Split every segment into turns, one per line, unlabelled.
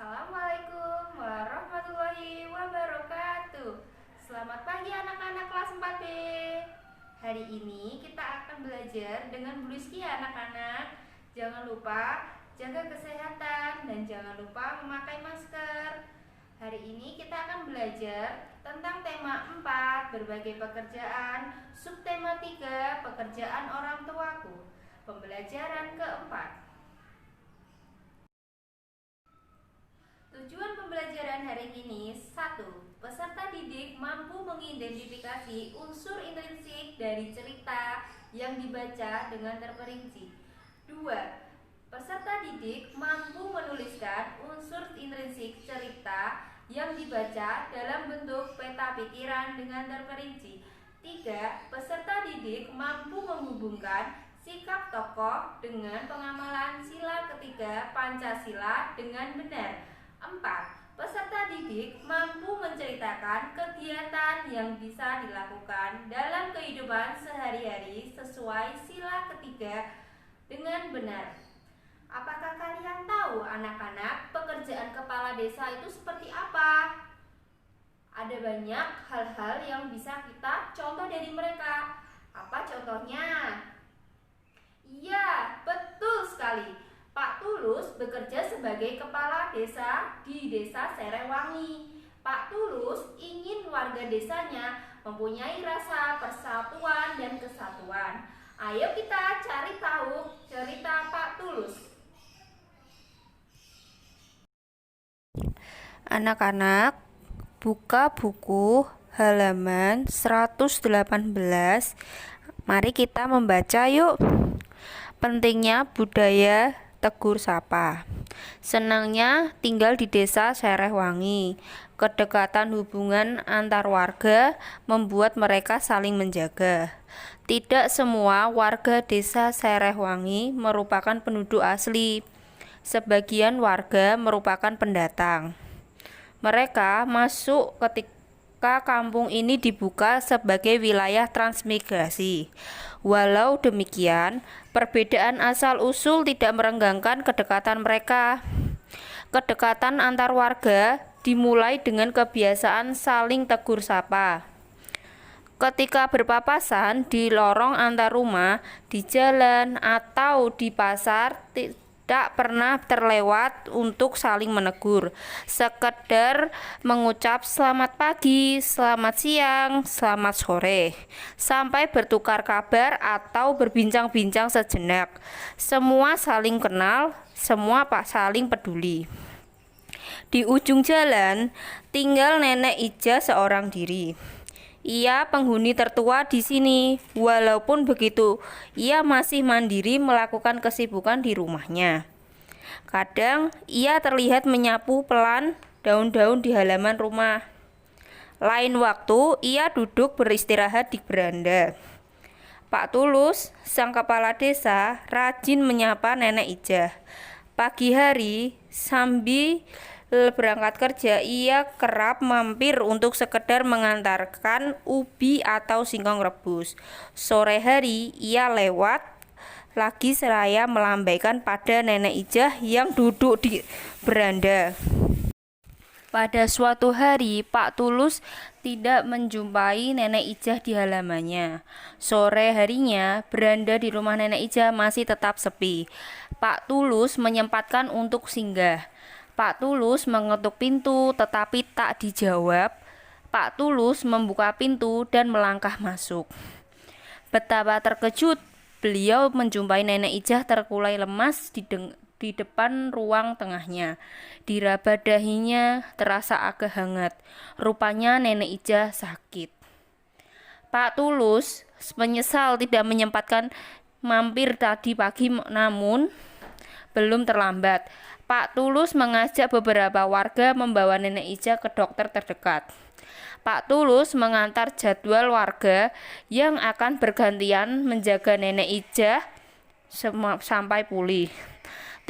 Assalamualaikum warahmatullahi wabarakatuh. Selamat pagi anak-anak kelas 4B. Hari ini kita akan belajar dengan Bu Rizky ya anak-anak. Jangan lupa jaga kesehatan dan jangan lupa memakai masker. Hari ini kita akan belajar tentang tema 4, berbagai pekerjaan, subtema 3, pekerjaan orang tuaku. Pembelajaran keempat. Tujuan pembelajaran hari ini: 1. Peserta didik mampu mengidentifikasi unsur intrinsik dari cerita yang dibaca dengan terperinci. 2. Peserta didik mampu menuliskan unsur intrinsik cerita yang dibaca dalam bentuk peta pikiran dengan terperinci. 3. Peserta didik mampu menghubungkan sikap tokoh dengan pengamalan sila ketiga Pancasila dengan benar. 4. Peserta didik mampu menceritakan kegiatan yang bisa dilakukan dalam kehidupan sehari-hari sesuai sila ketiga dengan benar. Apakah kalian tahu anak-anak pekerjaan kepala desa itu seperti apa? Ada banyak hal-hal yang bisa kita contoh dari mereka. Apa contohnya? Iya, betul sekali. Pak Tulus bekerja sebagai kepala desa di Desa Serewangi. Pak Tulus ingin warga desanya mempunyai rasa persatuan dan kesatuan. Ayo kita cari tahu cerita Pak Tulus.
Anak-anak, buka buku halaman 118. Mari kita membaca yuk. Pentingnya budaya tegur sapa. Senangnya tinggal di Desa Serewangi. Kedekatan hubungan antar warga membuat mereka saling menjaga. Tidak semua warga Desa Serewangi merupakan penduduk asli. Sebagian warga merupakan pendatang. Mereka masuk ketika kampung ini dibuka sebagai wilayah transmigrasi. Walau demikian, perbedaan asal-usul tidak merenggangkan kedekatan mereka. Kedekatan antar warga dimulai dengan kebiasaan saling tegur sapa. Ketika berpapasan di lorong antar rumah, di jalan, atau di pasar, tidak pernah terlewat untuk saling menegur. Sekedar mengucap selamat pagi, selamat siang, selamat sore, sampai bertukar kabar atau berbincang-bincang sejenak. Semua saling kenal, semua saling peduli. Di ujung jalan tinggal Nenek Ija seorang diri. Ia penghuni tertua di sini. Walaupun begitu, ia masih mandiri melakukan kesibukan di rumahnya. Kadang ia terlihat menyapu pelan daun-daun di halaman rumah. Lain waktu, ia duduk beristirahat di beranda. Pak Tulus, sang kepala desa, rajin menyapa Nenek Ija. Pagi hari, sambil berangkat kerja, ia kerap mampir untuk sekedar mengantarkan ubi atau singkong rebus. Sore hari, ia lewat lagi seraya melambaikan pada Nenek Ija yang duduk di beranda. Pada suatu hari, Pak Tulus tidak menjumpai Nenek Ija di halamannya. Sore harinya, beranda di rumah Nenek Ija masih tetap sepi. Pak Tulus menyempatkan untuk singgah. Pak Tulus mengetuk pintu tetapi tak dijawab. Pak Tulus membuka pintu dan melangkah masuk. Betapa terkejut beliau menjumpai Nenek Ija terkulai lemas di depan ruang tengahnya. Diraba dahinya terasa agak hangat. Rupanya Nenek Ija sakit. Pak Tulus menyesal tidak menyempatkan mampir tadi pagi, namun belum terlambat. Pak Tulus mengajak beberapa warga membawa Nenek Ija ke dokter terdekat. Pak Tulus mengantar jadwal warga yang akan bergantian menjaga Nenek Ija sampai pulih.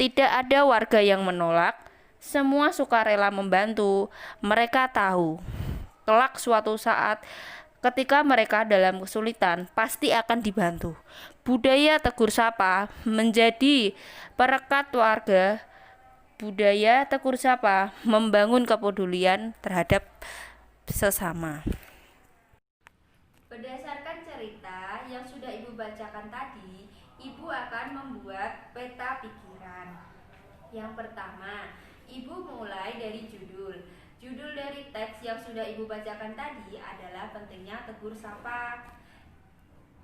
Tidak ada warga yang menolak, semua sukarela membantu. Mereka tahu, kelak suatu saat ketika mereka dalam kesulitan, pasti akan dibantu. Budaya tegur sapa menjadi perekat warga budaya tegur sapa, membangun kepedulian terhadap sesama.
Berdasarkan cerita yang sudah Ibu bacakan tadi, Ibu akan membuat peta pikiran. Yang pertama, Ibu mulai dari judul. Judul dari teks yang sudah Ibu bacakan tadi adalah pentingnya tegur sapa.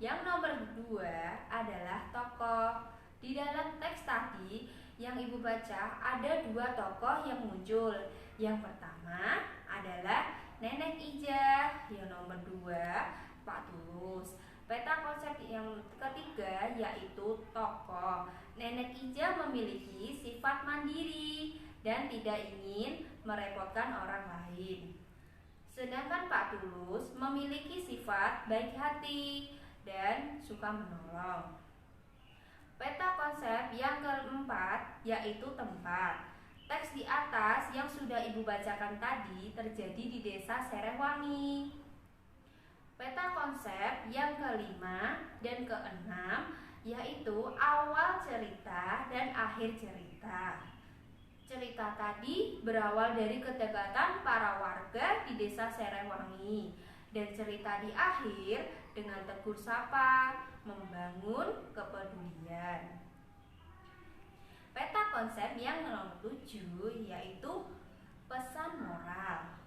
Yang nomor 2 adalah tokoh. Di dalam teks tadi yang Ibu baca ada 2 tokoh yang muncul. Yang pertama adalah Nenek Ija, yang nomor 2 Pak Tulus. Peta konsep yang ketiga yaitu tokoh. Nenek Ija memiliki sifat mandiri dan tidak ingin merepotkan orang lain. Sedangkan Pak Tulus memiliki sifat baik hati dan suka menolong. Peta konsep yang keempat yaitu tempat. Teks di atas yang sudah Ibu bacakan tadi terjadi di Desa Serehwangi. Peta konsep yang kelima dan keenam yaitu awal cerita dan akhir cerita. Cerita tadi berawal dari kedekatan para warga di Desa Serehwangi, dan cerita di akhir dengan tegur sapa, membangun kepedulian. Peta konsep yang nomor 7 yaitu pesan moral.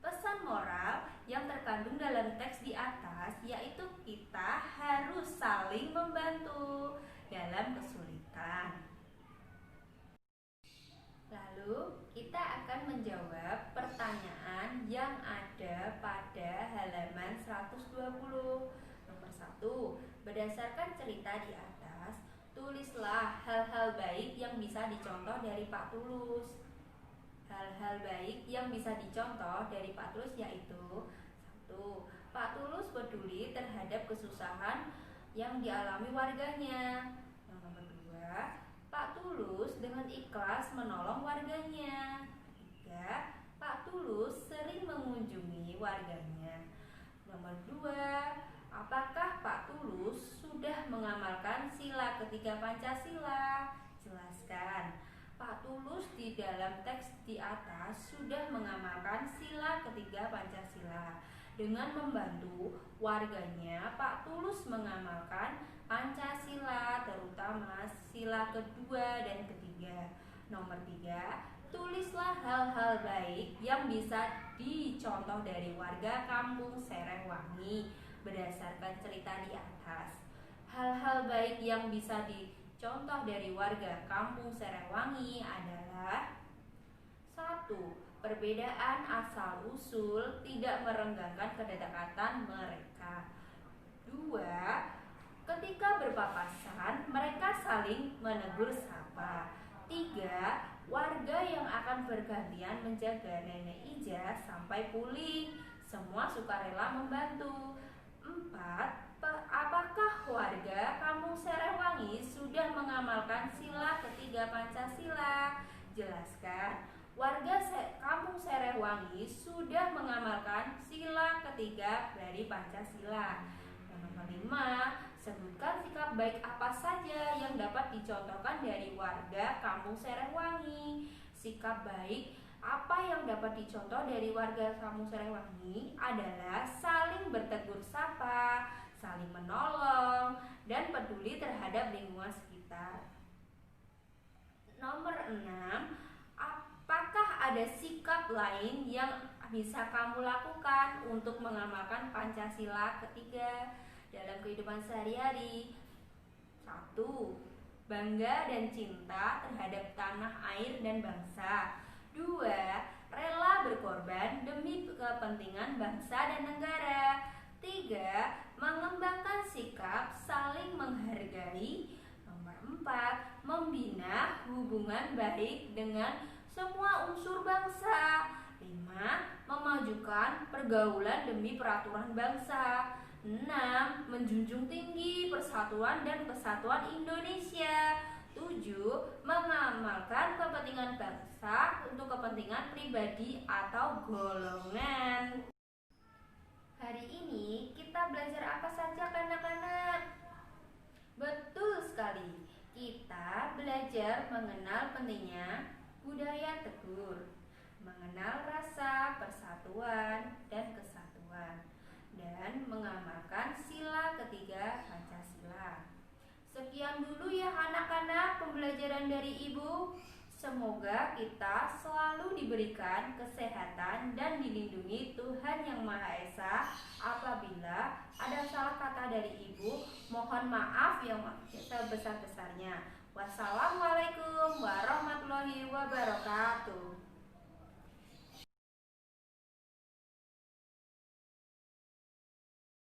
Pesan moral yang terkandung dalam teks di atas yaitu kita harus saling membantu dalam kesulitan. Lalu kita akan menjawab pertanyaan yang ada pada halaman 120. Nomor 1, berdasarkan cerita di atas, tulislah hal-hal baik yang bisa dicontoh dari Pak Tulus. Hal-hal baik yang bisa dicontoh dari Pak Tulus yaitu 1. Pak Tulus peduli terhadap kesusahan yang dialami warganya. Yang nomor 2, Pak Tulus dengan ikhlas menolong warganya. 3. Pak Tulus sering mengunjungi warganya. Nomor 2, apakah Pak Tulus sudah mengamalkan sila ketiga Pancasila? Jelaskan. Pak Tulus di dalam teks di atas sudah mengamalkan sila ketiga Pancasila. Dengan membantu warganya, Pak Tulus mengamalkan Pancasila, terutama sila kedua dan ketiga. Nomor 3, tulislah hal-hal baik yang bisa dicontoh dari warga kampung Serehwangi berdasarkan cerita di atas. Hal-hal baik yang bisa dicontoh dari warga kampung Serehwangi adalah 1. Perbedaan asal-usul tidak merenggangkan kedekatan mereka. 2. Ketika berpapasan, mereka saling menegur sapa. 3. Warga yang akan bergantian menjaga Nenek Ija sampai pulih. Semua sukarela membantu. 4. Apakah warga kampung Serehwangi sudah mengamalkan sila ketiga Pancasila? Jelaskan. Warga kampung Serehwangi sudah mengamalkan sila ketiga dari Pancasila. Nomor 5, sebutkan sikap baik apa saja yang dapat dicontohkan dari warga kampung Serehwangi. Sikap baik apa yang dapat dicontoh dari warga kampung Serehwangi adalah saling bertegur sapa, saling menolong, dan peduli terhadap lingkungan sekitar. Nomor 6, apakah ada sikap lain yang bisa kamu lakukan untuk mengamalkan Pancasila ketiga dalam kehidupan sehari-hari? 1. Bangga dan cinta terhadap tanah air dan bangsa. 2. Rela berkorban demi kepentingan bangsa dan negara. 3. Mengembangkan sikap saling menghargai. Nomor 4. Membina hubungan baik dengan semua unsur bangsa. 5. Memajukan pergaulan demi peraturan bangsa. 6. Menjunjung tinggi persatuan dan kesatuan Indonesia. 7. Mengamalkan kepentingan bangsa untuk kepentingan pribadi atau golongan. Hari ini kita belajar apa saja anak-anak? Betul sekali, kita belajar mengenal pentingnya budaya tegur, mengenal rasa persatuan dan kesatuan, dan mengamalkan sila ketiga Pancasila. Sekian dulu ya anak-anak pembelajaran dari Ibu. Semoga kita selalu diberikan kesehatan dan dilindungi Tuhan Yang Maha Esa. Apabila ada salah kata dari Ibu, mohon maaf yang sebesar-besarnya. Wassalamualaikum warahmatullahi wabarakatuh.